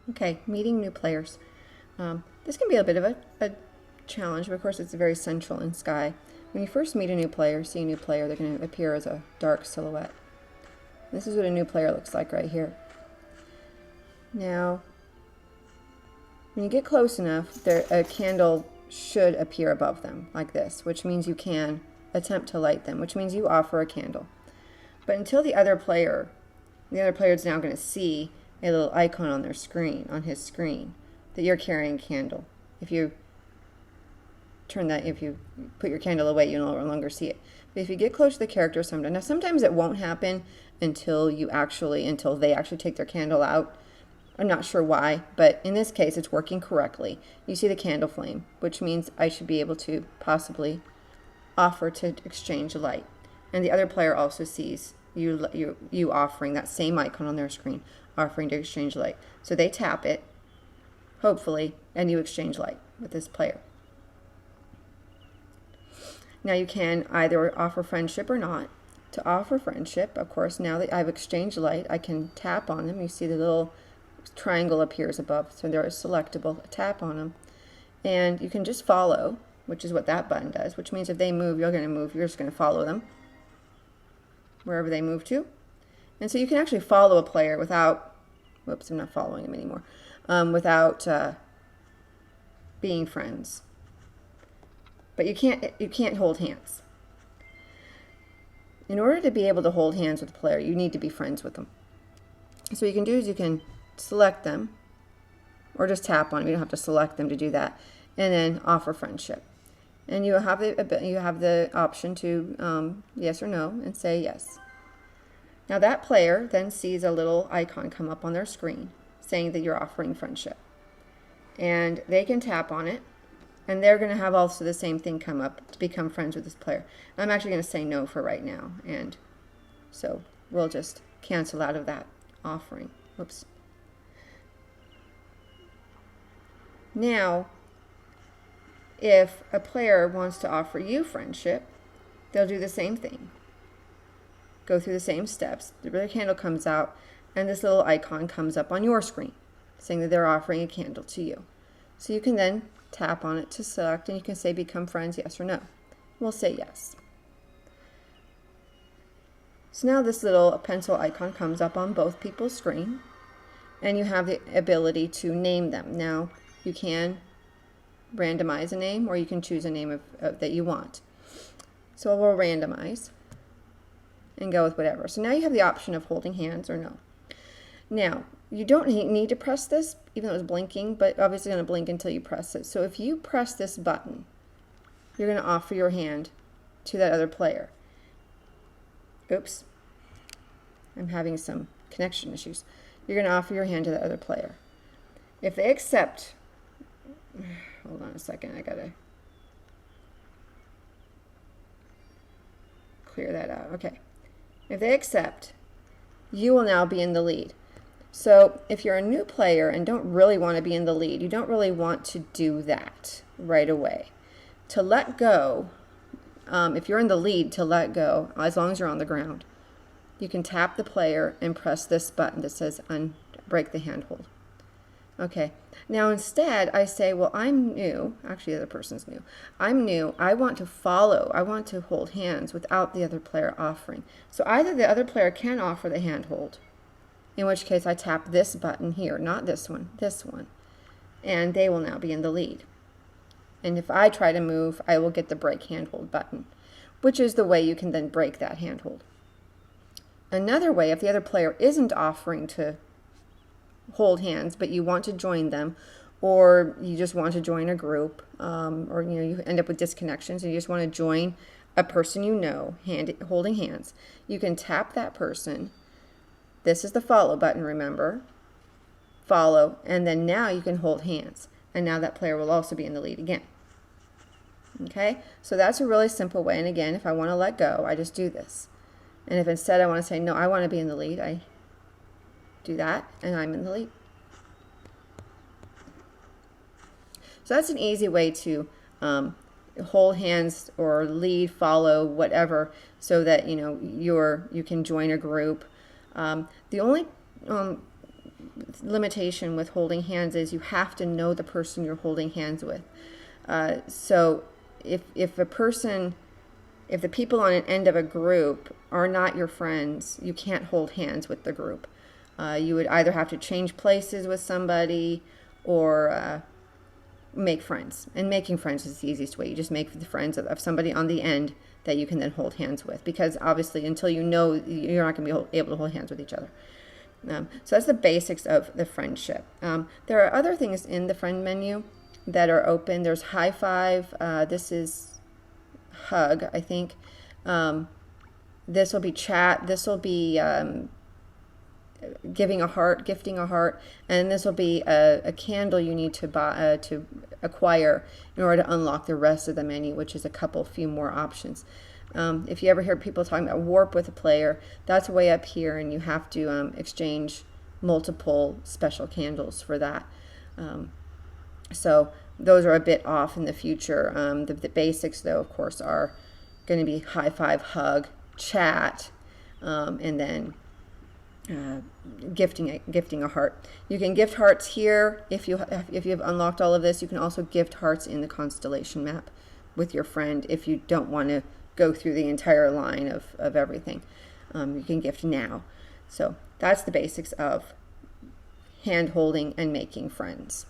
Okay, meeting new players. This can be a bit of a challenge, but of course it's very central in Sky. When you first meet a new player, see a new player, they're going to appear as a dark silhouette. This is what a new player looks like right here. Now, when you get close enough, a candle should appear above them, like this, which means you can attempt to light them, which means you offer a candle. But until the other player is now going to see a little icon on their screen, on his screen, that you're carrying a candle. If you put your candle away, you no longer see it. But if you get close to the character sometimes, now sometimes it won't happen until they actually take their candle out. I'm not sure why, but in this case it's working correctly. You see the candle flame, which means I should be able to possibly offer to exchange light. And the other player also sees you offering that same icon on their screen, offering to exchange light. So they tap it, hopefully, and you exchange light with this player. Now you can either offer friendship or not. To offer friendship, of course, now that I've exchanged light, I can tap on them. You see the little triangle appears above, so they're selectable. Tap on them, and you can just follow, which is what that button does, which means if they move, you're going to move. You're just going to follow them wherever they move to. And so you can actually follow a player without, whoops, I'm not following them anymore, without being friends. But you can't hold hands. In order to be able to hold hands with a player, you need to be friends with them. So what you can do is you can select them, or just tap on them. You don't have to select them to do that, and then offer friendship. And you have the option to yes or no, and say yes. Now that player then sees a little icon come up on their screen saying that you're offering friendship, and they can tap on it. And they're going to have also the same thing come up to become friends with this player. I'm actually going to say no for right now. And so we'll just cancel out of that offering. Whoops. Now, if a player wants to offer you friendship, they'll do the same thing. Go through the same steps. The red candle comes out, and this little icon comes up on your screen, saying that they're offering a candle to you. So you can then tap on it to select, and you can say become friends, yes or no. We'll say yes. So now this little pencil icon comes up on both people's screen, and you have the ability to name them. Now you can randomize a name, or you can choose a name that you want. So we'll randomize and go with whatever. So now you have the option of holding hands or no. Now, you don't need to press this, even though it's blinking, but obviously going to blink until you press it. So if you press this button, you're going to offer your hand to that other player. Oops. I'm having some connection issues. You're going to offer your hand to the other player. If they accept, hold on a second, I got to clear that out. Okay. If they accept, you will now be in the lead. So if you're a new player and don't really want to be in the lead, you don't really want to do that right away. To let go, if you're in the lead, to let go, as long as you're on the ground, you can tap the player and press this button that says break the handhold. Okay, now instead I say, well, I'm new. Actually, the other person's new. I'm new. I want to follow. I want to hold hands without the other player offering. So either the other player can offer the handhold, in which case I tap this button here, not this one, and they will now be in the lead. And if I try to move, I will get the break handhold button, which is the way you can then break that handhold. Another way, if the other player isn't offering to hold hands, but you want to join them, or you just want to join a group, or you end up with disconnections and you just want to join a person holding hands, you can tap that person. This is the follow button, remember. Follow, and then now you can hold hands. And now that player will also be in the lead again. Okay, so that's a really simple way. And again, if I want to let go, I just do this. And if instead I want to say, no, I want to be in the lead, I do that, and I'm in the lead. So that's an easy way to hold hands or lead, follow, whatever, so that you can join a group. The only limitation with holding hands is you have to know the person you're holding hands with. So if the people on an end of a group are not your friends, you can't hold hands with the group. You would either have to change places with somebody or make friends. And making friends is the easiest way. You just make the friends of somebody on the end that you can then hold hands with, because obviously until you know, you're not going to be able to hold hands with each other. So that's the basics of the friendship. There are other things in the friend menu that are open. There's high five. This is hug, I think. This will be chat. This will be gifting a heart, and this will be a candle you need to buy to acquire in order to unlock the rest of the menu, which is a few more options. If you ever hear people talking about warp with a player, that's way up here, and you have to exchange multiple special candles for that. So those are a bit off in the future. The basics, though, of course, are going to be high five, hug, chat, and then gifting a heart. You can gift hearts here if you have unlocked all of this. You can also gift hearts in the constellation map with your friend if you don't want to go through the entire line of everything. You can gift now. So that's the basics of hand holding and making friends.